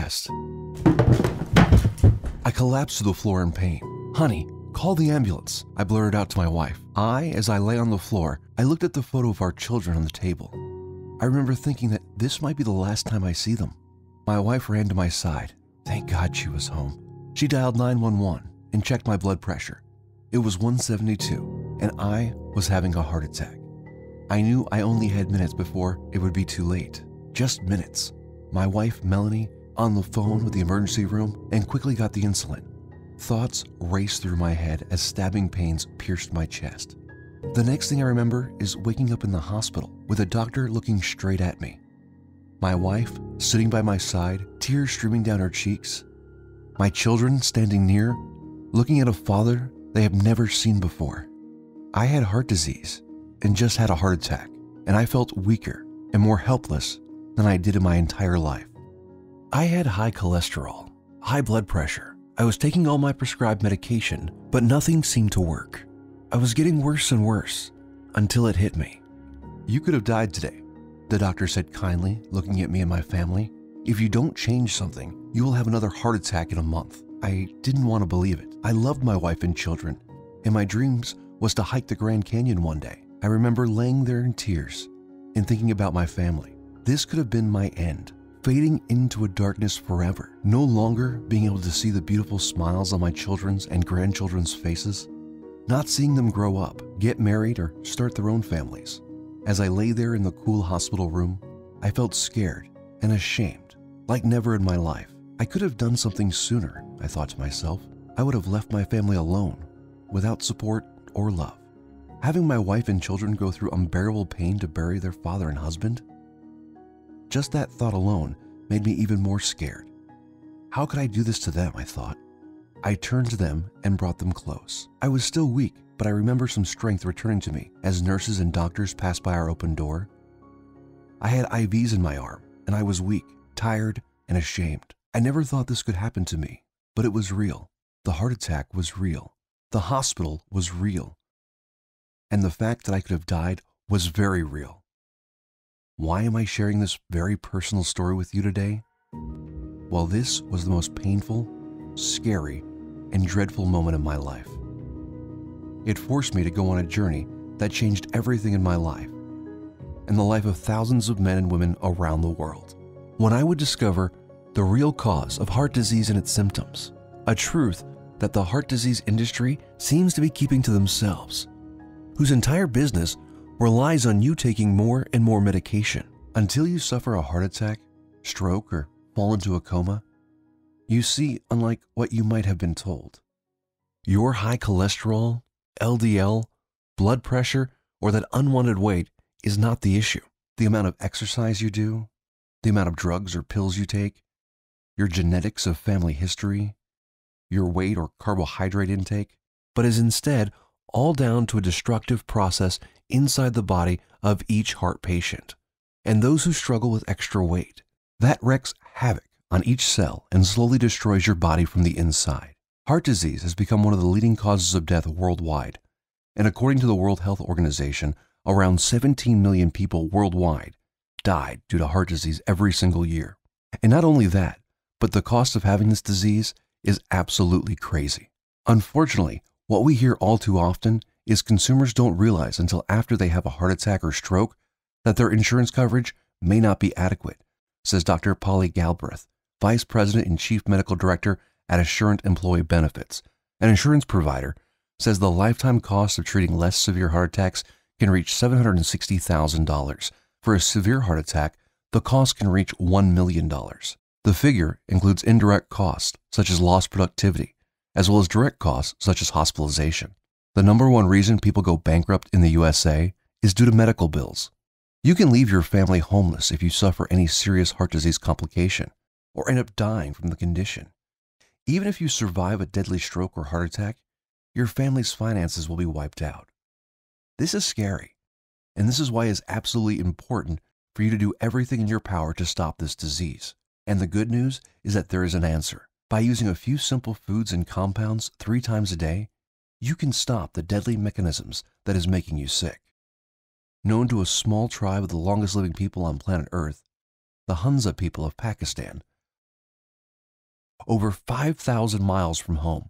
chest. I collapsed to the floor in pain. "Honey, call the ambulance," I blurted out to my wife. As I lay on the floor, I looked at the photo of our children on the table. I remember thinking that this might be the last time I see them. My wife ran to my side. Thank God she was home. She dialed 911 and checked my blood pressure. It was 172, and I was having a heart attack. I knew I only had minutes before it would be too late. Just minutes. My wife, Melanie, on the phone with the emergency room and quickly got the insulin. Thoughts raced through my head as stabbing pains pierced my chest. The next thing I remember is waking up in the hospital with a doctor looking straight at me. My wife sitting by my side, tears streaming down her cheeks. My children standing near, looking at a father they have never seen before. I had heart disease and just had a heart attack, and I felt weaker and more helpless than I did in my entire life. I had high cholesterol, high blood pressure. I was taking all my prescribed medication, but nothing seemed to work. I was getting worse and worse until it hit me. "You could have died today," the doctor said kindly, looking at me and my family. "If you don't change something, you will have another heart attack in a month." I didn't want to believe it. I loved my wife and children, and my dreams was to hike the Grand Canyon one day. I remember laying there in tears and thinking about my family. This could have been my end, fading into a darkness forever, no longer being able to see the beautiful smiles on my children's and grandchildren's faces, not seeing them grow up, get married, or start their own families. As I lay there in the cool hospital room, I felt scared and ashamed, like never in my life. I could have done something sooner, I thought to myself. I would have left my family alone, without support or love. Having my wife and children go through unbearable pain to bury their father and husband? Just that thought alone made me even more scared. How could I do this to them, I thought. I turned to them and brought them close. I was still weak, but I remember some strength returning to me as nurses and doctors passed by our open door. I had IVs in my arm, and I was weak, tired, and ashamed. I never thought this could happen to me, but it was real. The heart attack was real. The hospital was real. And the fact that I could have died was very real. Why am I sharing this very personal story with you today? Well, this was the most painful, scary, and dreadful moment of my life. It forced me to go on a journey that changed everything in my life and the life of thousands of men and women around the world. When I would discover the real cause of heart disease and its symptoms, a truth that the heart disease industry seems to be keeping to themselves, whose entire business relies on you taking more and more medication until you suffer a heart attack, stroke, or fall into a coma. You see, unlike what you might have been told, your high cholesterol, LDL, blood pressure, or that unwanted weight is not the issue. The amount of exercise you do, the amount of drugs or pills you take, your genetics of family history, your weight or carbohydrate intake, but is instead all down to a destructive process inside the body of each heart patient and those who struggle with extra weight. That wreaks havoc on each cell and slowly destroys your body from the inside. Heart disease has become one of the leading causes of death worldwide, and according to the World Health Organization, around 17 million people worldwide died due to heart disease every single year. And not only that, but the cost of having this disease is absolutely crazy. Unfortunately, what we hear all too often is consumers don't realize until after they have a heart attack or stroke that their insurance coverage may not be adequate, says Dr. Polly Galbraith, Vice President and Chief Medical Director at Assurant Employee Benefits. An insurance provider says the lifetime cost of treating less severe heart attacks can reach $760,000. For a severe heart attack, the cost can reach $1 million. The figure includes indirect costs, such as lost productivity, as well as direct costs, such as hospitalization. The number one reason people go bankrupt in the USA is due to medical bills. You can leave your family homeless if you suffer any serious heart disease complication or end up dying from the condition. Even if you survive a deadly stroke or heart attack, your family's finances will be wiped out. This is scary, and this is why it's absolutely important for you to do everything in your power to stop this disease. And the good news is that there is an answer. By using a few simple foods and compounds 3 times a day, you can stop the deadly mechanisms that is making you sick. Known to a small tribe of the longest living people on planet Earth, the Hunza people of Pakistan, over 5,000 miles from home.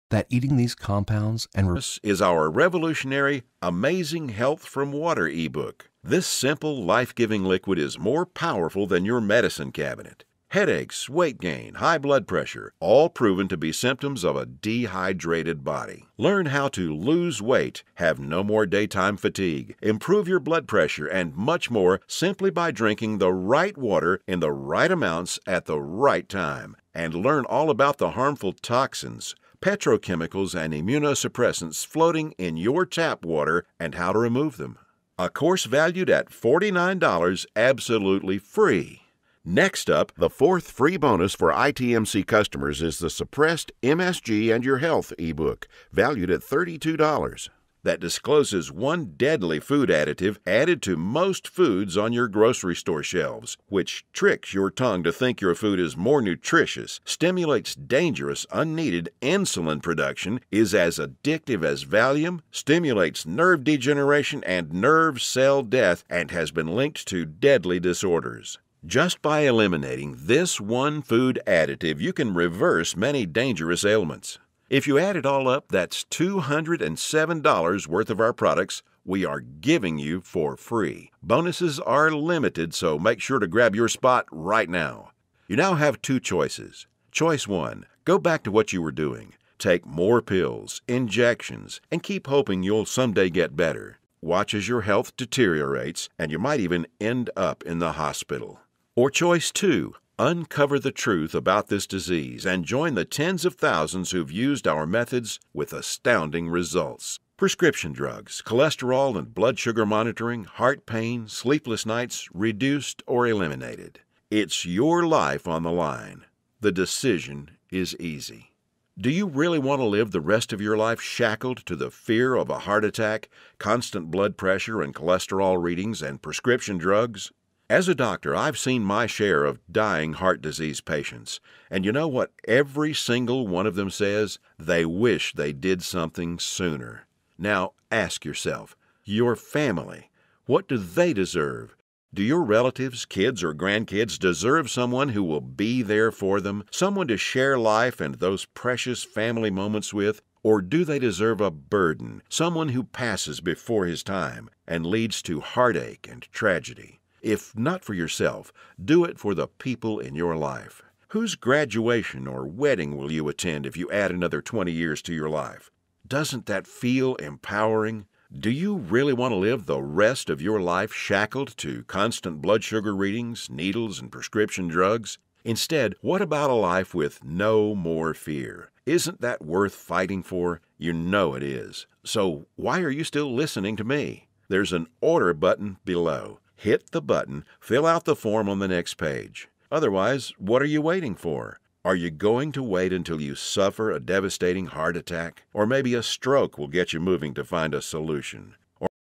That eating these compounds and This is our revolutionary Amazing Health from Water ebook. This simple, life-giving liquid is more powerful than your medicine cabinet. Headaches, weight gain, high blood pressure, all proven to be symptoms of a dehydrated body. Learn how to lose weight, have no more daytime fatigue, improve your blood pressure, and much more simply by drinking the right water in the right amounts at the right time. And learn all about the harmful toxins, petrochemicals, and immunosuppressants floating in your tap water and how to remove them. A course valued at $49, absolutely free. Next up, the fourth free bonus for ITMC customers is the Suppressed MSG and Your Health ebook, valued at $32. That discloses one deadly food additive added to most foods on your grocery store shelves, which tricks your tongue to think your food is more nutritious, stimulates dangerous, unneeded insulin production, is as addictive as Valium, stimulates nerve degeneration and nerve cell death, and has been linked to deadly disorders. Just by eliminating this one food additive, you can reverse many dangerous ailments. If you add it all up, that's $207 worth of our products we are giving you for free. Bonuses are limited, so make sure to grab your spot right now. You now have two choices. Choice 1, go back to what you were doing. Take more pills, injections, and keep hoping you'll someday get better. Watch as your health deteriorates, and you might even end up in the hospital. Or choice 2, uncover the truth about this disease and join the tens of thousands who've used our methods with astounding results. Prescription drugs, cholesterol and blood sugar monitoring, heart pain, sleepless nights, reduced or eliminated. It's your life on the line. The decision is easy. Do you really want to live the rest of your life shackled to the fear of a heart attack, constant blood pressure and cholesterol readings, and prescription drugs? As a doctor, I've seen my share of dying heart disease patients, and you know what every single one of them says? They wish they did something sooner. Now ask yourself, your family, what do they deserve? Do your relatives, kids, or grandkids deserve someone who will be there for them, someone to share life and those precious family moments with? Or do they deserve a burden, someone who passes before his time and leads to heartache and tragedy? If not for yourself, do it for the people in your life. Whose graduation or wedding will you attend if you add another 20 years to your life? Doesn't that feel empowering? Do you really want to live the rest of your life shackled to constant blood sugar readings, needles, and prescription drugs? Instead, what about a life with no more fear? Isn't that worth fighting for? You know it is. So why are you still listening to me? There's an order button below. Hit the button, fill out the form on the next page. Otherwise, what are you waiting for? Are you going to wait until you suffer a devastating heart attack? Or maybe a stroke will get you moving to find a solution?